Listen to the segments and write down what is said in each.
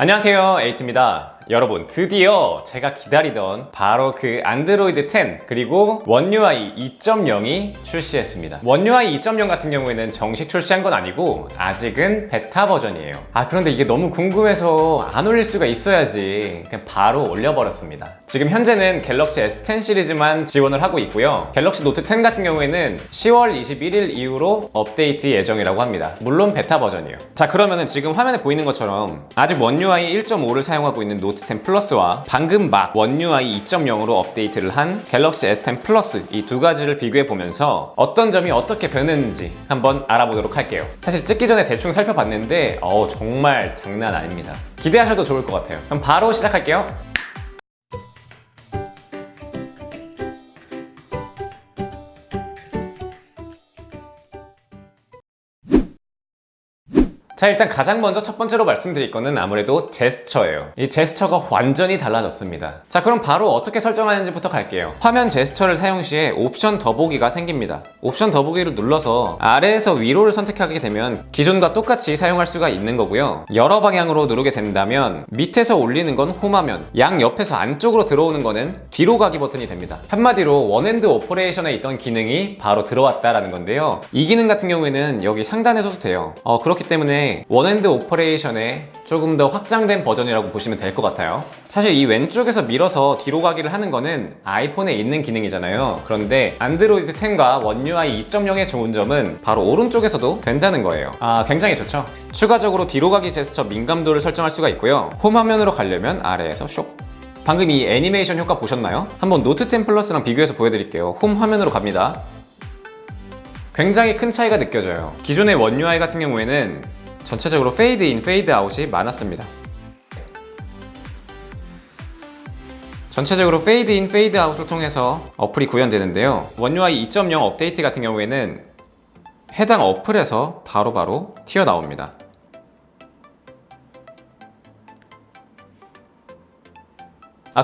안녕하세요, 에이트입니다. 여러분, 드디어 제가 기다리던 바로 그 안드로이드 10 그리고 원 UI 2.0이 출시했습니다. 원 UI 2.0 같은 경우에는 정식 출시한 건 아니고 아직은 베타 버전이에요. 그런데 이게 너무 궁금해서 안 올릴 수가 있어야지 그냥 바로 올려버렸습니다. 지금 현재는 갤럭시 S10 시리즈만 지원을 하고 있고요. 갤럭시 노트 10 같은 경우에는 10월 21일 이후로 업데이트 예정이라고 합니다. 물론 베타 버전이에요. 자, 그러면은 지금 화면에 보이는 것처럼 아직 원 UI 1.5를 사용하고 있는 노트 10 플러스와 방금 막 원 UI 2.0으로 업데이트를 한 갤럭시 S10 플러스 이 두 가지를 비교해 보면서 어떤 점이 어떻게 변했는지 한번 알아보도록 할게요. 사실 찍기 전에 대충 살펴봤는데 정말 장난 아닙니다. 기대하셔도 좋을 것 같아요. 그럼 바로 시작할게요. 자, 일단 가장 먼저 첫 번째로 말씀드릴 거는 아무래도 제스처예요. 이 제스처가 완전히 달라졌습니다. 자, 그럼 바로 어떻게 설정하는지부터 갈게요. 화면 제스처를 사용 시에 옵션 더보기가 생깁니다. 옵션 더보기를 눌러서 아래에서 위로를 선택하게 되면 기존과 똑같이 사용할 수가 있는 거고요. 여러 방향으로 누르게 된다면 밑에서 올리는 건 홈화면, 양 옆에서 안쪽으로 들어오는 거는 뒤로 가기 버튼이 됩니다. 한마디로 원핸드 오퍼레이션에 있던 기능이 바로 들어왔다라는 건데요. 이 기능 같은 경우에는 여기 상단에서도 돼요. 그렇기 때문에 원핸드 오퍼레이션의 조금 더 확장된 버전이라고 보시면 될 것 같아요. 사실 이 왼쪽에서 밀어서 뒤로 가기를 하는 거는 아이폰에 있는 기능이잖아요. 그런데 안드로이드 10과 원 UI 2.0의 좋은 점은 바로 오른쪽에서도 된다는 거예요. 굉장히 좋죠. 추가적으로 뒤로 가기 제스처 민감도를 설정할 수가 있고요. 홈 화면으로 가려면 아래에서 쇽. 방금 이 애니메이션 효과 보셨나요? 한번 노트 10 플러스랑 비교해서 보여드릴게요. 홈 화면으로 갑니다. 굉장히 큰 차이가 느껴져요. 기존의 원 UI 같은 경우에는 전체적으로 페이드 인, 페이드 아웃이 많았습니다. 전체적으로 페이드 인, 페이드 아웃을 통해서 어플이 구현되는데요. 원 UI 2.0 업데이트 같은 경우에는 해당 어플에서 바로바로 튀어나옵니다.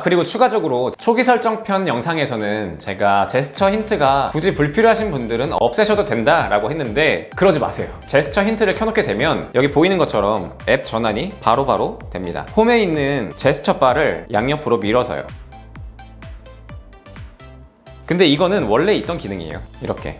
그리고 추가적으로 초기 설정편 영상에서는 제가 제스처 힌트가 굳이 불필요하신 분들은 없애셔도 된다라고 했는데 그러지 마세요. 제스처 힌트를 켜놓게 되면 여기 보이는 것처럼 앱 전환이 바로바로 됩니다. 홈에 있는 제스처 바를 양옆으로 밀어서요. 근데 이거는 원래 있던 기능이에요. 이렇게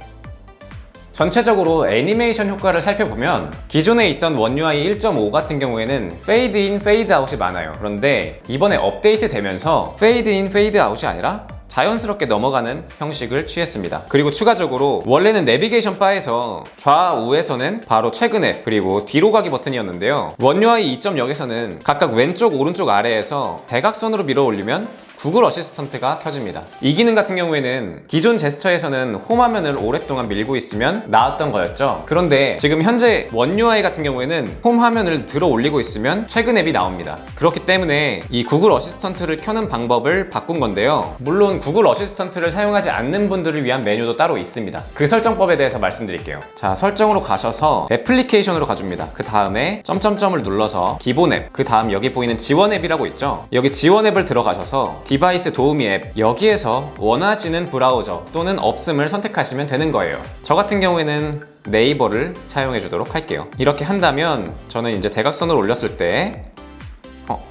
전체적으로 애니메이션 효과를 살펴보면 기존에 있던 원 UI 1.5 같은 경우에는 페이드 인, 페이드 아웃이 많아요. 그런데 이번에 업데이트 되면서 페이드 인, 페이드 아웃이 아니라 자연스럽게 넘어가는 형식을 취했습니다. 그리고 추가적으로 원래는 내비게이션 바에서 좌우에서는 바로 최근 앱 그리고 뒤로 가기 버튼이었는데요. 원 UI 2.0에서는 각각 왼쪽 오른쪽 아래에서 대각선으로 밀어 올리면 구글 어시스턴트가 켜집니다. 이 기능 같은 경우에는 기존 제스처에서는 홈 화면을 오랫동안 밀고 있으면 나왔던 거였죠. 그런데 지금 현재 원 UI 같은 경우에는 홈 화면을 들어 올리고 있으면 최근 앱이 나옵니다. 그렇기 때문에 이 구글 어시스턴트를 켜는 방법을 바꾼 건데요. 물론 구글 어시스턴트를 사용하지 않는 분들을 위한 메뉴도 따로 있습니다. 그 설정법에 대해서 말씀드릴게요. 자, 설정으로 가셔서 애플리케이션으로 가줍니다. 그 다음에 점점점을 눌러서 기본 앱, 그 다음 여기 보이는 지원 앱이라고 있죠. 여기 지원 앱을 들어가셔서 디바이스 도우미 앱, 여기에서 원하시는 브라우저 또는 없음을 선택하시면 되는 거예요. 저 같은 경우에는 네이버를 사용해 주도록 할게요. 이렇게 한다면 저는 이제 대각선으로 올렸을 때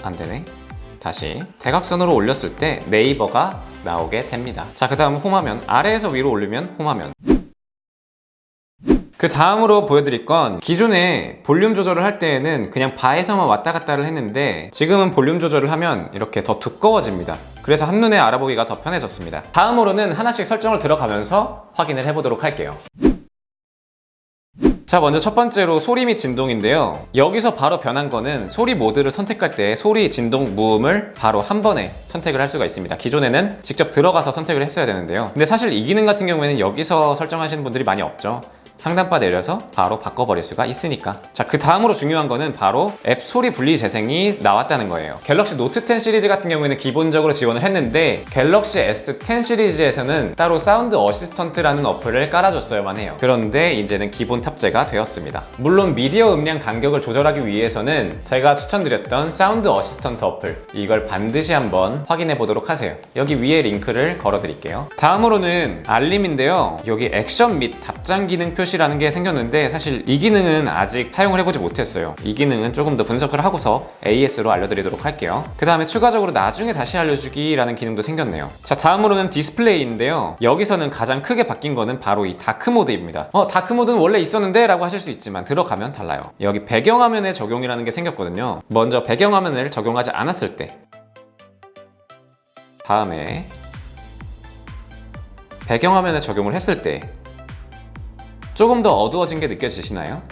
안 되네. 다시 대각선으로 올렸을 때 네이버가 나오게 됩니다. 자, 그 다음 홈화면, 아래에서 위로 올리면 홈화면. 그 다음으로 보여드릴 건 기존에 볼륨 조절을 할 때에는 그냥 바에서만 왔다 갔다를 했는데 지금은 볼륨 조절을 하면 이렇게 더 두꺼워집니다. 그래서 한눈에 알아보기가 더 편해졌습니다. 다음으로는 하나씩 설정을 들어가면서 확인을 해보도록 할게요. 자, 먼저 첫 번째로 소리 및 진동인데요. 여기서 바로 변한 거는 소리 모드를 선택할 때 소리, 진동, 무음을 바로 한 번에 선택을 할 수가 있습니다. 기존에는 직접 들어가서 선택을 했어야 되는데요. 근데 사실 이 기능 같은 경우에는 여기서 설정하시는 분들이 많이 없죠. 상단바 내려서 바로 바꿔버릴 수가 있으니까. 자, 그 다음으로 중요한 거는 바로 앱 소리 분리 재생이 나왔다는 거예요. 갤럭시 노트 10 시리즈 같은 경우에는 기본적으로 지원을 했는데 갤럭시 S10 시리즈에서는 따로 사운드 어시스턴트라는 어플을 깔아줬어야만 해요. 그런데 이제는 기본 탑재가 되었습니다. 물론 미디어 음량 간격을 조절하기 위해서는 제가 추천드렸던 사운드 어시스턴트 어플, 이걸 반드시 한번 확인해 보도록 하세요. 여기 위에 링크를 걸어 드릴게요. 다음으로는 알림인데요. 여기 액션 및 답장 기능 표시 표시라는 게 생겼는데 사실 이 기능은 아직 사용을 해보지 못했어요. 이 기능은 조금 더 분석을 하고서 AS로 알려드리도록 할게요. 그 다음에 추가적으로 나중에 다시 알려주기라는 기능도 생겼네요. 자, 다음으로는 디스플레이인데요. 여기서는 가장 크게 바뀐 거는 바로 이 다크 모드입니다. 다크 모드는 원래 있었는데 라고 하실 수 있지만 들어가면 달라요. 여기 배경화면에 적용이라는 게 생겼거든요. 먼저 배경화면을 적용하지 않았을 때, 다음에 배경화면에 적용을 했을 때 조금 더 어두워진 게 느껴지시나요?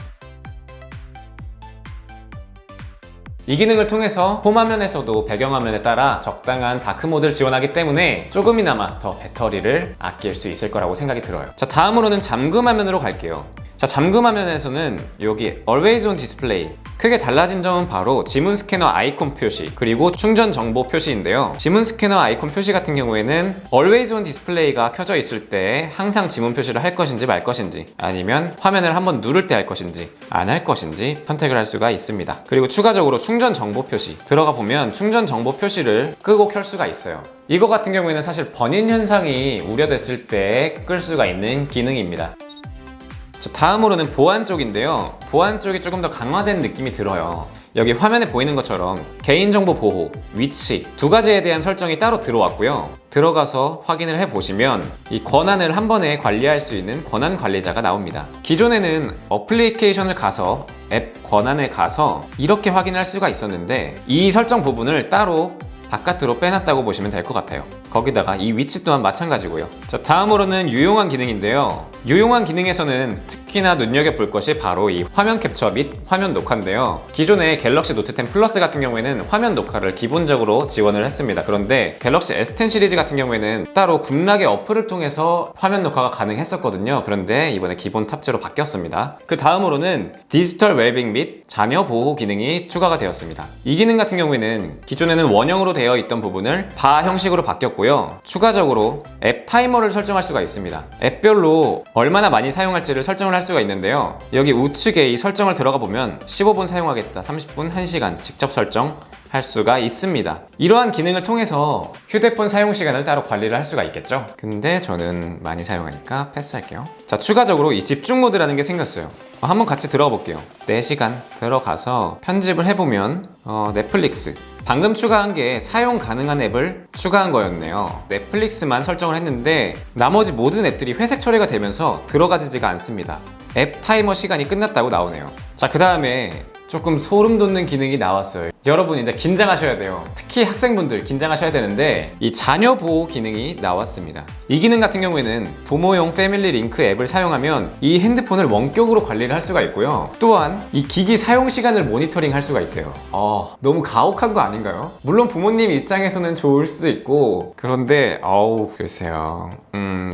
이 기능을 통해서 홈화면에서도 배경화면에 따라 적당한 다크모드를 지원하기 때문에 조금이나마 더 배터리를 아낄 수 있을 거라고 생각이 들어요. 자, 다음으로는 잠금화면으로 갈게요. 자, 잠금화면에서는 여기 Always on Display, 크게 달라진 점은 바로 지문 스캐너 아이콘 표시 그리고 충전 정보 표시인데요. 지문 스캐너 아이콘 표시 같은 경우에는 Always on Display가 켜져 있을 때 항상 지문 표시를 할 것인지 말 것인지, 아니면 화면을 한번 누를 때 할 것인지 안 할 것인지 선택을 할 수가 있습니다. 그리고 추가적으로 충전 정보 표시, 들어가 보면 충전 정보 표시를 끄고 켤 수가 있어요. 이거 같은 경우에는 사실 번인 현상이 우려됐을 때 끌 수가 있는 기능입니다. 자, 다음으로는 보안 쪽인데요. 보안 쪽이 조금 더 강화된 느낌이 들어요. 여기 화면에 보이는 것처럼 개인정보 보호, 위치 두 가지에 대한 설정이 따로 들어왔고요. 들어가서 확인을 해보시면 이 권한을 한 번에 관리할 수 있는 권한 관리자가 나옵니다. 기존에는 어플리케이션을 가서 앱 권한에 가서 이렇게 확인할 수가 있었는데 이 설정 부분을 따로 바깥으로 빼놨다고 보시면 될 것 같아요. 거기다가 이 위치 또한 마찬가지고요. 자, 다음으로는 유용한 기능인데요. 유용한 기능에서는 특히나 눈여겨볼 것이 바로 이 화면 캡처 및 화면 녹화인데요. 기존의 갤럭시 노트 10 플러스 같은 경우에는 화면 녹화를 기본적으로 지원을 했습니다. 그런데 갤럭시 S10 시리즈 같은 경우에는 따로 굽락의 어플을 통해서 화면 녹화가 가능했었거든요. 그런데 이번에 기본 탑재로 바뀌었습니다. 그 다음으로는 디지털 웰빙 및 자녀 보호 기능이 추가가 되었습니다. 이 기능 같은 경우에는 기존에는 원형으로 되어 있던 부분을 바 형식으로 바뀌었고요. 추가적으로 앱 타이머를 설정할 수가 있습니다. 앱별로 얼마나 많이 사용할지를 설정을 할 수가 있는데요. 여기 우측에 이 설정을 들어가 보면 15분 사용하겠다, 30분, 1시간 직접 설정할 수가 있습니다. 이러한 기능을 통해서 휴대폰 사용 시간을 따로 관리를 할 수가 있겠죠. 근데 저는 많이 사용하니까 패스할게요. 자, 추가적으로 이 집중 모드라는 게 생겼어요. 한번 같이 들어가 볼게요. 4시간 들어가서 편집을 해보면 넷플릭스, 방금 추가한 게 사용 가능한 앱을 추가한 거였네요. 넷플릭스만 설정을 했는데 나머지 모든 앱들이 회색 처리가 되면서 들어가지지가 않습니다. 앱 타이머 시간이 끝났다고 나오네요. 자, 그 다음에 조금 소름 돋는 기능이 나왔어요. 여러분 이제 긴장하셔야 돼요. 특히 학생분들 긴장하셔야 되는데 이 자녀 보호 기능이 나왔습니다. 이 기능 같은 경우에는 부모용 패밀리 링크 앱을 사용하면 이 핸드폰을 원격으로 관리를 할 수가 있고요. 또한 이 기기 사용 시간을 모니터링 할 수가 있대요. 너무 가혹한 거 아닌가요? 물론 부모님 입장에서는 좋을 수도 있고, 그런데 글쎄요.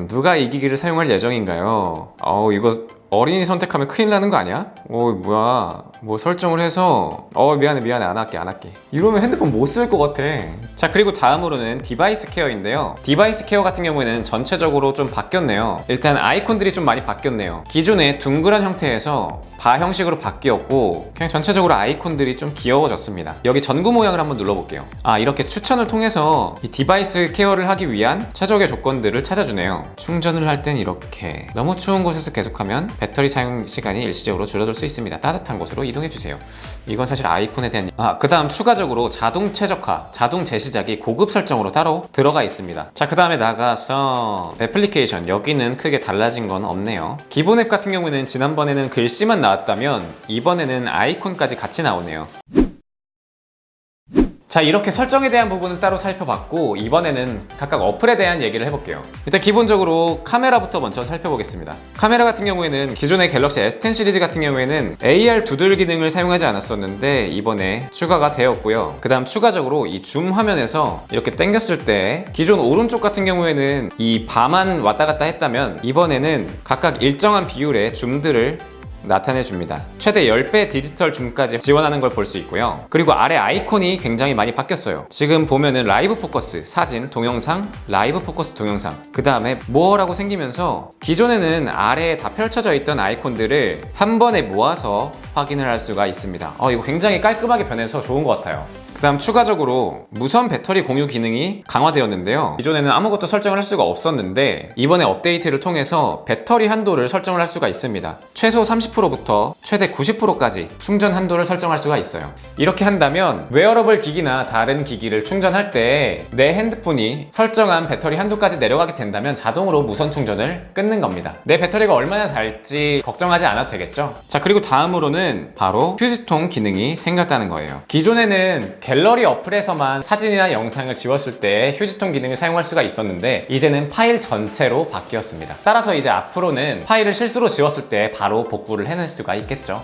누가 이 기기를 사용할 예정인가요? 이거 어린이 선택하면 큰일 나는 거 아니야? 뭐야, 뭐 설정을 해서 미안해 안 할게 이러면 핸드폰 못 쓸 것 같아. 자, 그리고 다음으로는 디바이스 케어인데요. 디바이스 케어 같은 경우에는 전체적으로 좀 바뀌었네요. 일단 아이콘들이 좀 많이 바뀌었네요. 기존에 둥그런 형태에서 바 형식으로 바뀌었고, 그냥 전체적으로 아이콘들이 좀 귀여워졌습니다. 여기 전구 모양을 한번 눌러볼게요. 이렇게 추천을 통해서 이 디바이스 케어를 하기 위한 최적의 조건들을 찾아주네요. 충전을 할 땐 이렇게, 너무 추운 곳에서 계속하면 배터리 사용 시간이 일시적으로 줄어들 수 있습니다. 따뜻한 곳으로 이동해 주세요. 이건 사실 아이폰에 대한 그 다음 추가적으로 자동 최적화, 자동 재시작이 고급 설정으로 따로 들어가 있습니다. 자, 그 다음에 나가서 애플리케이션, 여기는 크게 달라진 건 없네요. 기본 앱 같은 경우에는 지난번에는 글씨만 나왔다면 이번에는 아이콘까지 같이 나오네요. 자, 이렇게 설정에 대한 부분은 따로 살펴봤고, 이번에는 각각 어플에 대한 얘기를 해볼게요. 일단 기본적으로 카메라부터 먼저 살펴보겠습니다. 카메라 같은 경우에는 기존의 갤럭시 S10 시리즈 같은 경우에는 AR 두들 기능을 사용하지 않았었는데 이번에 추가가 되었고요. 그 다음 추가적으로 이 줌 화면에서 이렇게 당겼을 때 기존 오른쪽 같은 경우에는 이 바만 왔다 갔다 했다면 이번에는 각각 일정한 비율의 줌들을 나타내줍니다. 최대 10배 디지털 줌까지 지원하는 걸 볼 수 있고요. 그리고 아래 아이콘이 굉장히 많이 바뀌었어요. 지금 보면은 라이브 포커스, 사진, 동영상, 라이브 포커스 동영상, 그 다음에 모어라고 생기면서 기존에는 아래에 다 펼쳐져 있던 아이콘들을 한 번에 모아서 확인을 할 수가 있습니다. 이거 굉장히 깔끔하게 변해서 좋은 것 같아요. 그 다음 추가적으로 무선 배터리 공유 기능이 강화되었는데요. 기존에는 아무것도 설정을 할 수가 없었는데 이번에 업데이트를 통해서 배터리 한도를 설정을 할 수가 있습니다. 최소 30%부터 최대 90%까지 충전 한도를 설정할 수가 있어요. 이렇게 한다면 웨어러블 기기나 다른 기기를 충전할 때 내 핸드폰이 설정한 배터리 한도까지 내려가게 된다면 자동으로 무선 충전을 끊는 겁니다. 내 배터리가 얼마나 닳지 걱정하지 않아도 되겠죠? 자, 그리고 다음으로는 바로 휴지통 기능이 생겼다는 거예요. 기존에는 갤러리 어플에서만 사진이나 영상을 지웠을 때 휴지통 기능을 사용할 수가 있었는데 이제는 파일 전체로 바뀌었습니다. 따라서 이제 앞으로는 파일을 실수로 지웠을 때 바로 복구를 해낼 수가 있겠죠.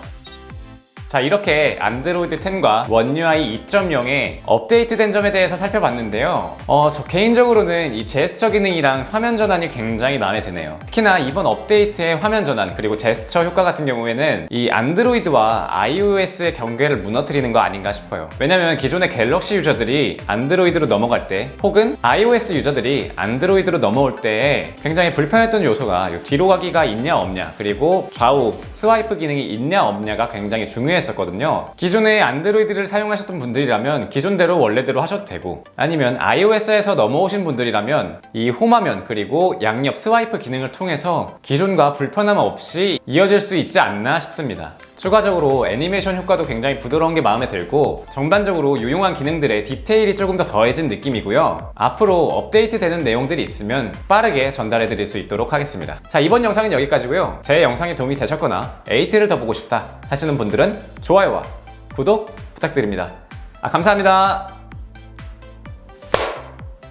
자, 이렇게 안드로이드 10과 원UI 2.0의 업데이트된 점에 대해서 살펴봤는데요. 저 개인적으로는 이 제스처 기능이랑 화면 전환이 굉장히 마음에 드네요. 특히나 이번 업데이트의 화면 전환 그리고 제스처 효과 같은 경우에는 이 안드로이드와 iOS의 경계를 무너뜨리는 거 아닌가 싶어요. 왜냐면 기존의 갤럭시 유저들이 안드로이드로 넘어갈 때 혹은 iOS 유저들이 안드로이드로 넘어올 때 굉장히 불편했던 요소가 뒤로 가기가 있냐 없냐 그리고 좌우 스와이프 기능이 있냐 없냐가 굉장히 중요했어요. 기존에 안드로이드를 사용하셨던 분들이라면 기존대로 원래대로 하셔도 되고 아니면 iOS에서 넘어오신 분들이라면 이 홈화면 그리고 양옆 스와이프 기능을 통해서 기존과 불편함 없이 이어질 수 있지 않나 싶습니다. 추가적으로 애니메이션 효과도 굉장히 부드러운 게 마음에 들고 전반적으로 유용한 기능들의 디테일이 조금 더 더해진 느낌이고요. 앞으로 업데이트 되는 내용들이 있으면 빠르게 전달해 드릴 수 있도록 하겠습니다. 자, 이번 영상은 여기까지고요. 제 영상이 도움이 되셨거나 에이트를 더 보고 싶다 하시는 분들은 좋아요와 구독 부탁드립니다. 감사합니다.